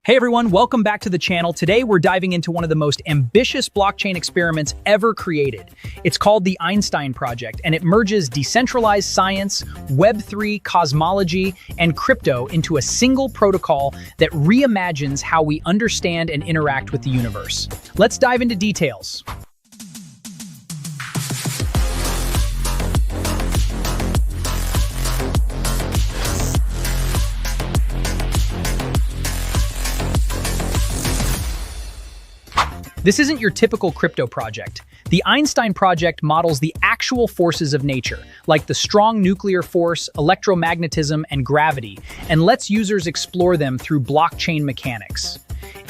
Hey everyone, welcome back to the channel. Today we're diving into one of the most ambitious blockchain experiments ever created. It's called the Einstein Project, and it merges decentralized science, Web3, cosmology, and crypto into a single protocol that reimagines how we understand and interact with the universe. Let's dive into details. This isn't your typical crypto project. The Einstein Project models the actual forces of nature, like the strong nuclear force, electromagnetism, and gravity, and lets users explore them through blockchain mechanics.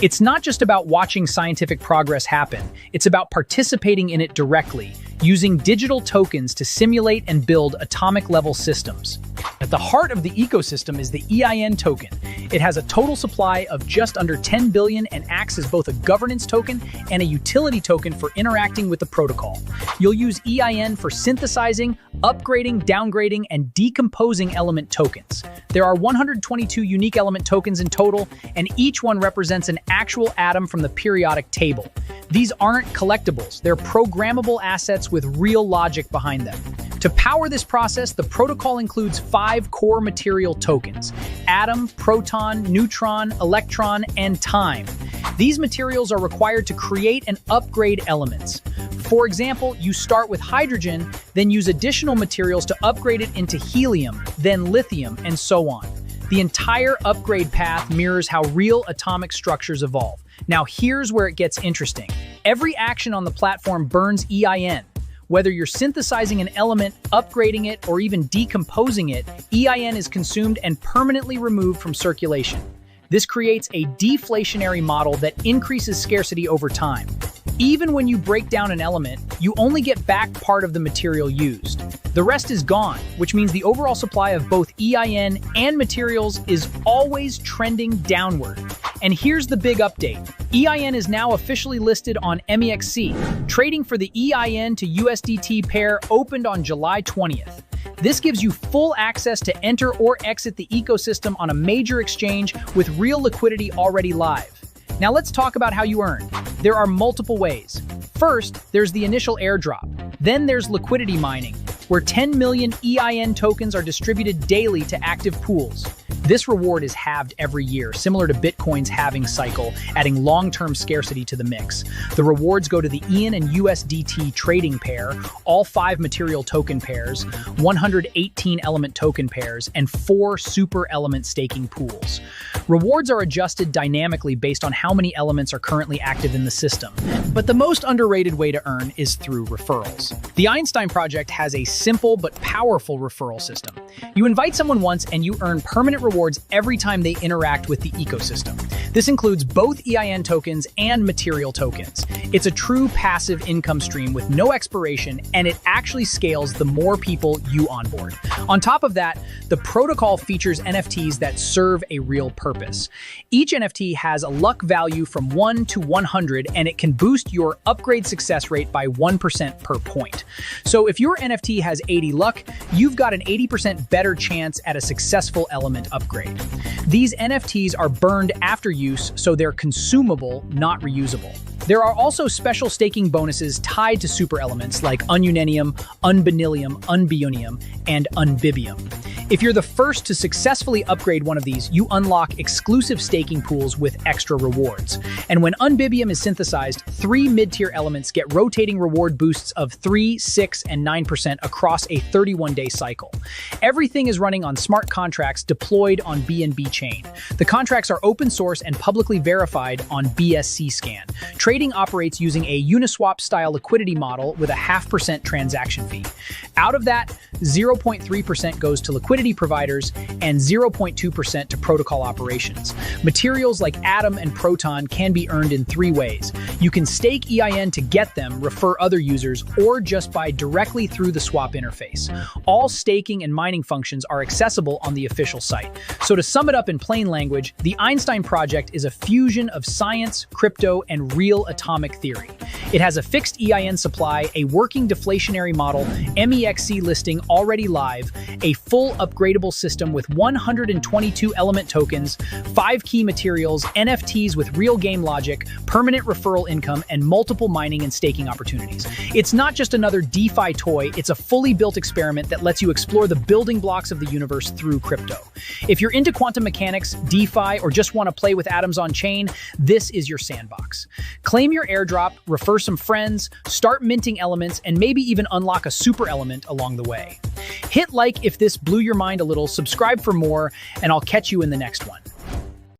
It's not just about watching scientific progress happen, it's about participating in it directly, using digital tokens to simulate and build atomic-level systems. At the heart of the ecosystem is the EIN token. It has a total supply of just under 10 billion and acts as both a governance token and a utility token for interacting with the protocol. You'll use EIN for synthesizing, upgrading, downgrading, and decomposing element tokens. There are 122 unique element tokens in total, and each one represents an actual atom from the periodic table. These aren't collectibles, they're programmable assets with real logic behind them. To power this process, the protocol includes 5 core material tokens: atom, proton, neutron, electron, and time. These materials are required to create and upgrade elements. For example, you start with hydrogen, then use additional materials to upgrade it into helium, then lithium, and so on. The entire upgrade path mirrors how real atomic structures evolve. Now here's where it gets interesting. Every action on the platform burns EIN. Whether you're synthesizing an element, upgrading it, or even decomposing it, EIN is consumed and permanently removed from circulation. This creates a deflationary model that increases scarcity over time. Even when you break down an element, you only get back part of the material used. The rest is gone, which means the overall supply of both EIN and materials is always trending downward. And here's the big update. EIN is now officially listed on MEXC. Trading for the EIN to USDT pair opened on July 20th. This gives you full access to enter or exit the ecosystem on a major exchange with real liquidity already live. Now let's talk about how you earn. There are multiple ways. First, there's the initial airdrop. Then there's liquidity mining, where 10 million EIN tokens are distributed daily to active pools. This reward is halved every year, similar to Bitcoin's halving cycle, adding long-term scarcity to the mix. The rewards go to the EIN and USDT trading pair, all 5 material token pairs, 118 element token pairs, and 4 super element staking pools. Rewards are adjusted dynamically based on how many elements are currently active in the system. But the most underrated way to earn is through referrals. The Einstein Project has a simple but powerful referral system. You invite someone once and you earn permanent rewards every time they interact with the ecosystem. This includes both EIN tokens and material tokens. It's a true passive income stream with no expiration, and it actually scales the more people you onboard. On top of that, the protocol features NFTs that serve a real purpose. Each NFT has a luck value from 1 to 100, and it can boost your upgrade success rate by 1% per point. So if your NFT has 80 luck, you've got an 80% better chance at a successful element upgrade. These NFTs are burned after use, so they're consumable, not reusable. There are also special staking bonuses tied to super elements like ununenium, unbenillium, unbionium, and unbibium. If you're the first to successfully upgrade one of these, you unlock exclusive staking pools with extra rewards. And when unbibium is synthesized, 3 mid-tier elements get rotating reward boosts of 3, 6, and 9% across a 31-day cycle. Everything is running on smart contracts deployed on BNB chain. The contracts are open source and publicly verified on BSC scan. Trading operates using a Uniswap-style liquidity model with a 0.5% transaction fee. Out of that, 0.3% goes to liquidity providers and 0.2% to protocol operations. Materials like atom and proton can be earned in 3 ways. You can stake EIN to get them, refer other users, or just buy directly through the swap interface. All staking and mining functions are accessible on the official site. So to sum it up in plain language, the Einstein Project is a fusion of science, crypto, and real atomic theory. It has a fixed EIN supply, a working deflationary model, MEXC listing already live, a full upgradable system with 122 element tokens, 5 key materials, NFTs with real game logic, permanent referral income, and multiple mining and staking opportunities. It's not just another DeFi toy, it's a fully built experiment that lets you explore the building blocks of the universe through crypto. If you're into quantum mechanics, DeFi, or just want to play with atoms on chain, this is your sandbox. Claim your airdrop, refer some friends, start minting elements, and maybe even unlock a super element along the way. Hit like if this blew your mind a little, subscribe for more, and I'll catch you in the next one.